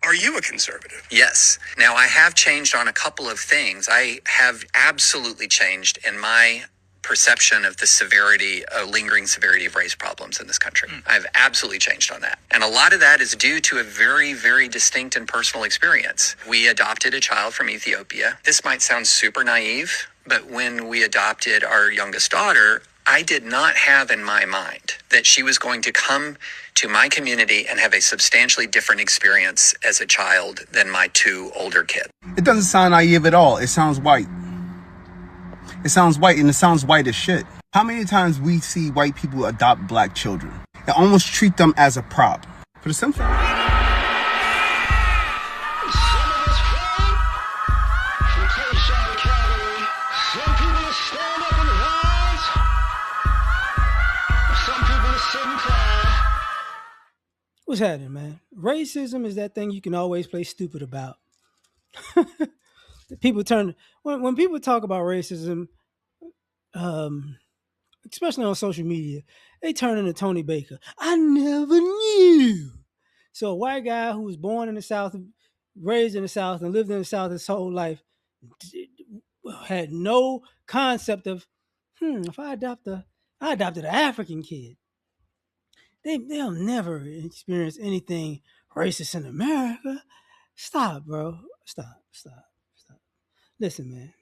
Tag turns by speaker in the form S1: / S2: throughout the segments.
S1: Are you a conservative?
S2: Yes. Now, I have changed on a couple of things. I have absolutely changed in my perception of the severity, lingering severity of race problems in this country. I've absolutely changed on that. And a lot of that is due to a very, very distinct and personal experience. We adopted a child from Ethiopia. This might sound super naive, but when we adopted our youngest daughter, I did not have in my mind that she was going to come to my community and have a substantially different experience as a child than my two older kids.
S3: It doesn't sound naive at all. It sounds white. It sounds white, and it sounds white as shit. How many times we see white people adopt black children and almost treat them as a prop for the simple?
S4: What's happening, man? Racism is that thing you can always play stupid about. People turn when people talk about racism, especially on social media, they turn into Tony Baker. I never knew. So a white guy who was born in the South, raised in the South, and lived in the South his whole life had no concept of, if I adopted an African kid, they'll never experience anything racist in America. Stop, bro. Stop. Listen, man.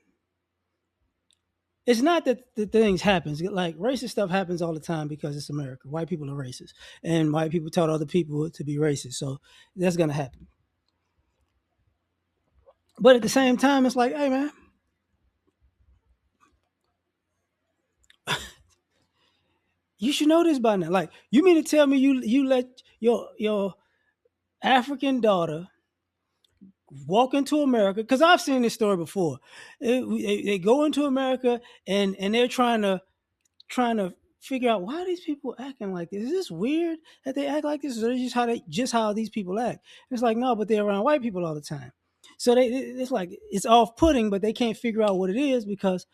S4: It's not that the things happens. Like racist stuff happens all the time because it's America. White people are racist, and white people taught other people to be racist. So that's gonna happen. But at the same time, it's like, hey, man, you should know this by now. Like, you mean to tell me you let your African daughter walk into America? Because I've seen this story before. They go into America and they're trying to figure out why these people acting like this. Is this weird that they act like this, or is just how these people act? And it's like, no, but they're around white people all the time. So it's like it's off-putting, but they can't figure out what it is because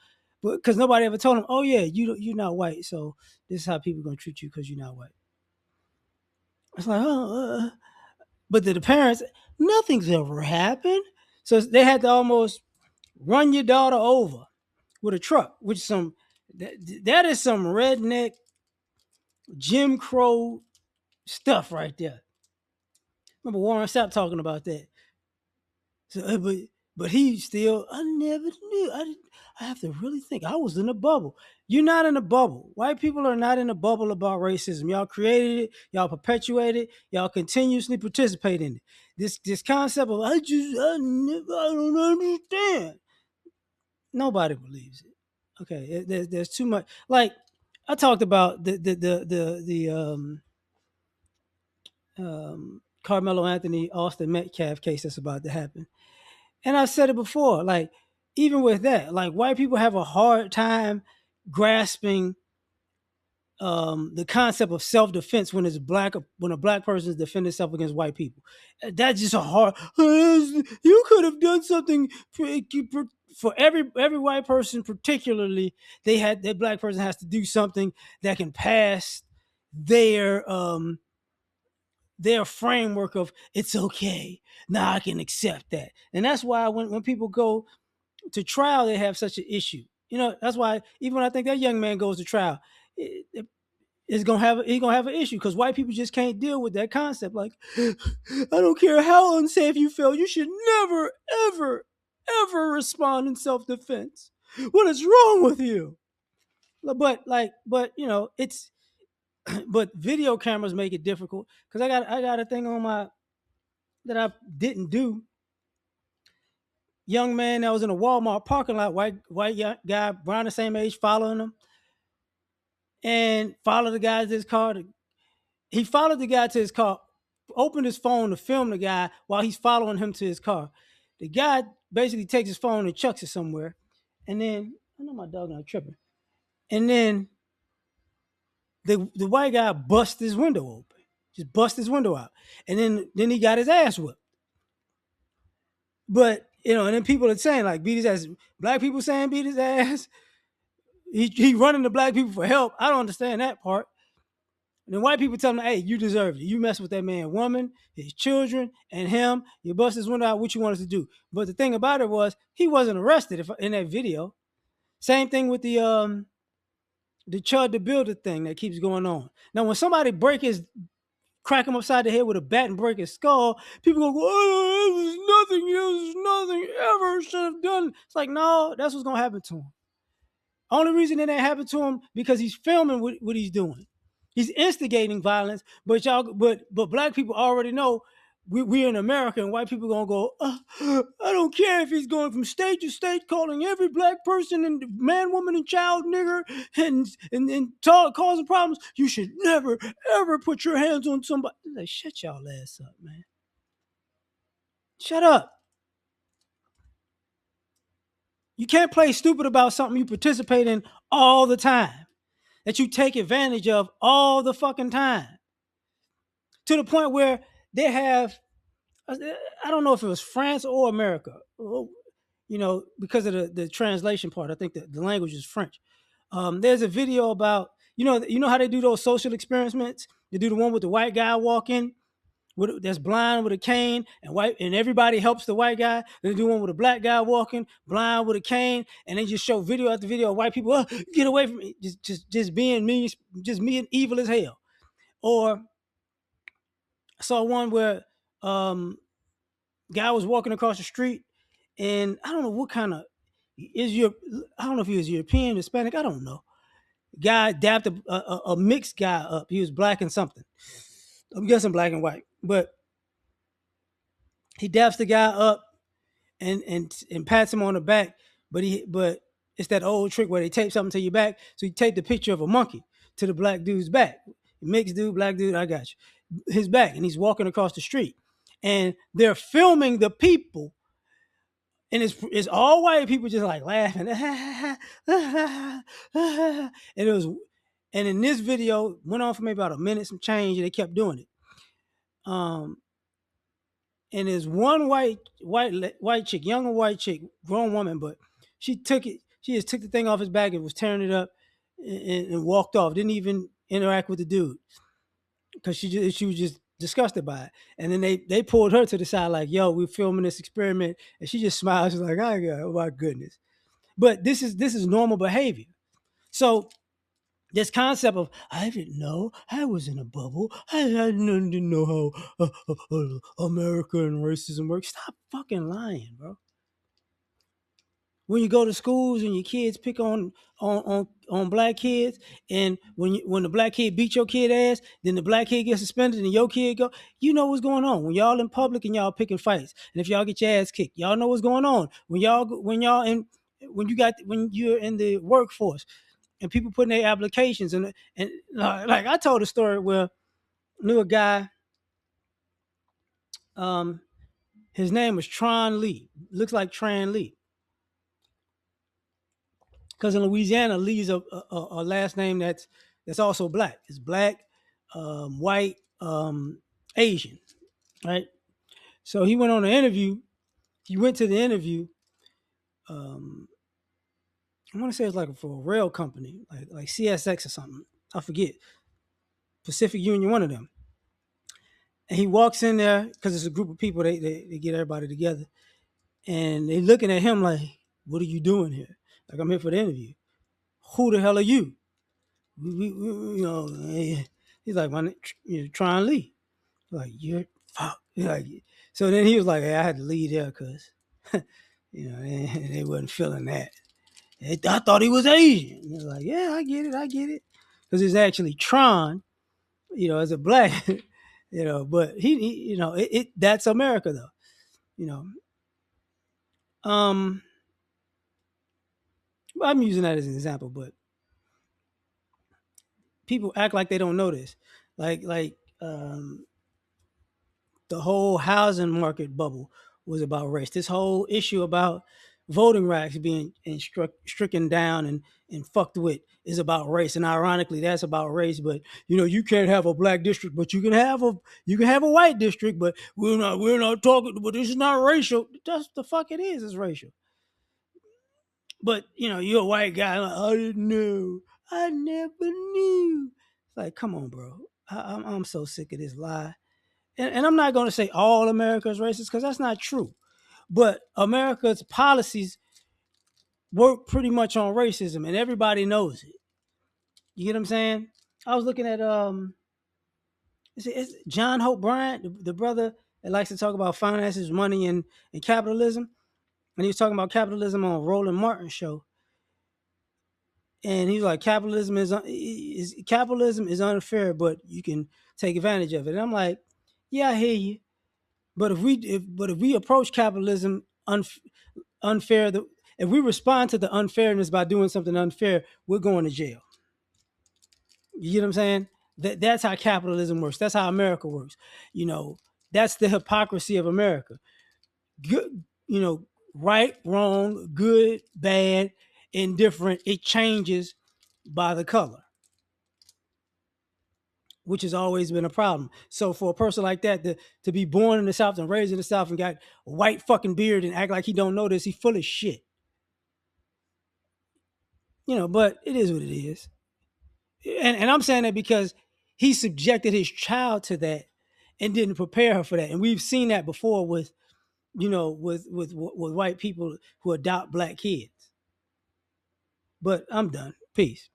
S4: nobody ever told them, oh yeah, you're not white, so this is how people are gonna treat you because you're not white. It's like, but to the parents, nothing's ever happened. So they had to almost run your daughter over with a truck, which that is some redneck Jim Crow stuff right there. Remember Warren Sapp talking about that. So, but he still, I never knew. I have to really think. I was in a bubble. You're not in a bubble. White people are not in a bubble about racism. Y'all created it. Y'all perpetuate it. Y'all continuously participate in it. This concept of I don't understand. Nobody believes it. Okay, there's too much. Like I talked about the Carmelo Anthony Austin Metcalf case that's about to happen. And I said it before, like even with that, like white people have a hard time grasping the concept of self-defense when a black person is defending self against white people. That's just a hard. You could have done something for every white person, particularly that black person has to do something that can pass their framework of it's okay. Now I can accept that. And that's why when people go to trial, they have such an issue. That's why even when I think that young man goes to trial, he's gonna have an issue because white people just can't deal with that concept. Like, I don't care how unsafe you feel, you should never, ever, ever respond in self-defense. What is wrong with you? But it's but video cameras make it difficult because I got a thing on my that I didn't do. Young man that was in a Walmart parking lot, white guy, around the same age, following him, and followed the guy to his car. He followed the guy to his car, opened his phone to film the guy while he's following him to his car. The guy basically takes his phone and chucks it somewhere, and then I know my dog not tripping, and then the white guy busts his window open, just bust his window out, and then he got his ass whipped. But and then people are saying like beat his ass. Black people saying beat his ass. He running to black people for help. I don't understand that part. And then white people tell him, hey, you deserve it. You mess with that man, woman, his children, and him. You bust his window out. What you want us to do? But the thing about it was he wasn't arrested in that video. Same thing with the Chud the Builder thing that keeps going on. Now, when somebody crack him upside the head with a bat and break his skull, people go, oh, it was nothing ever should have done. It's like, no, that's what's gonna happen to him. Only reason it ain't happened to him because he's filming what he's doing. He's instigating violence, but black people already know we're in America, and white people gonna go, I don't care if he's going from state to state calling every black person and man, woman, and child nigger and causing problems. You should never ever put your hands on somebody. Like, shut y'all ass up, man. Shut up. You can't play stupid about something you participate in all the time, that you take advantage of all the fucking time, to the point where they have, I don't know if it was France or America, because of the translation part. I think that the language is French. There's a video about, you know how they do those social experiments? They do the one with the white guy walking that's blind with a cane, and everybody helps the white guy. They do one with a black guy walking blind with a cane, and they just show video after video of white people, get away from me, just being mean, just being evil as hell. Or I saw one where guy was walking across the street, and I don't know what kind of I don't know if he was European, Hispanic, I don't know. Guy dapped a mixed guy up. He was black and something. I'm guessing black and white, but he daps the guy up and pats him on the back. But it's that old trick where they tape something to your back. So you tape the picture of a monkey to the black dude's back. Mixed dude, black dude, I got you. His back, and he's walking across the street, and they're filming the people, and it's all white people just like laughing, and in this video went on for maybe about a minute, some change, and they kept doing it. And there's one white chick, younger white chick, grown woman, but she just took the thing off his back and was tearing it up and walked off. Didn't even interact with the dude because she was just disgusted by it. And then they pulled her to the side like, yo, we're filming this experiment, and she just smiled. She's like, oh my goodness. But this is normal behavior. So this concept of, I didn't know, I was in a bubble, I didn't know how America and racism works. Stop fucking lying, bro. When you go to schools and your kids pick on black kids, and when the black kid beat your kid ass, then the black kid gets suspended and your kid go, you know what's going on. When y'all in public and y'all picking fights, and if y'all get your ass kicked, y'all know what's going on. When you're in the workforce, and people putting their applications, and like I told a story where I knew a guy, his name was Tron Lee, looks like Tran Lee, because in Louisiana, Lee's a last name that's also black. It's black, white, Asian, right? So he went on an interview. He went to the interview. I want to say it's like for a rail company, like CSX or something. I forget. Pacific Union, one of them. And he walks in there because it's a group of people. They get everybody together, and they looking at him like, "What are you doing here?" Like, I'm here for the interview. Who the hell are you? He's like, my name, Tron Lee. Like, you're fuck. Like, so then he was like, hey, I had to leave there because, they wasn't feeling that. I thought he was Asian. He was like, yeah, I get it. Because it's actually Tron, as a black, but he that's America though, I'm using that as an example, but people act like they don't know this. Like the whole housing market bubble was about race. This whole issue about voting rights being stricken down and fucked with is about race. And ironically, that's about race. But you can't have a black district, but you can have a white district. But we're not talking. But this is not racial. That's the fuck it is. It's racial. But you're a white guy. Like, I didn't know. I never knew. It's like, come on, bro. I'm so sick of this lie. And I'm not going to say all America is racist because that's not true. But America's policies work pretty much on racism, and everybody knows it. You get what I'm saying? I was looking at it's John Hope Bryant, the brother that likes to talk about finances, money, and capitalism. And he was talking about capitalism on Roland Martin's show. And he's like, capitalism is unfair, but you can take advantage of it. And I'm like, yeah, I hear you. But if we approach capitalism unfair, if we respond to the unfairness by doing something unfair, we're going to jail. You get what I'm saying? That's how capitalism works. That's how America works. That's the hypocrisy of America. Good, right, wrong, good, bad, indifferent. It changes by the color, which has always been a problem. So for a person like that to be born in the South and raised in the South and got a white fucking beard and act like he don't know this, he full of shit. But it is what it is. And I'm saying that because he subjected his child to that and didn't prepare her for that. And we've seen that before with white people who adopt black kids. But I'm done. Peace.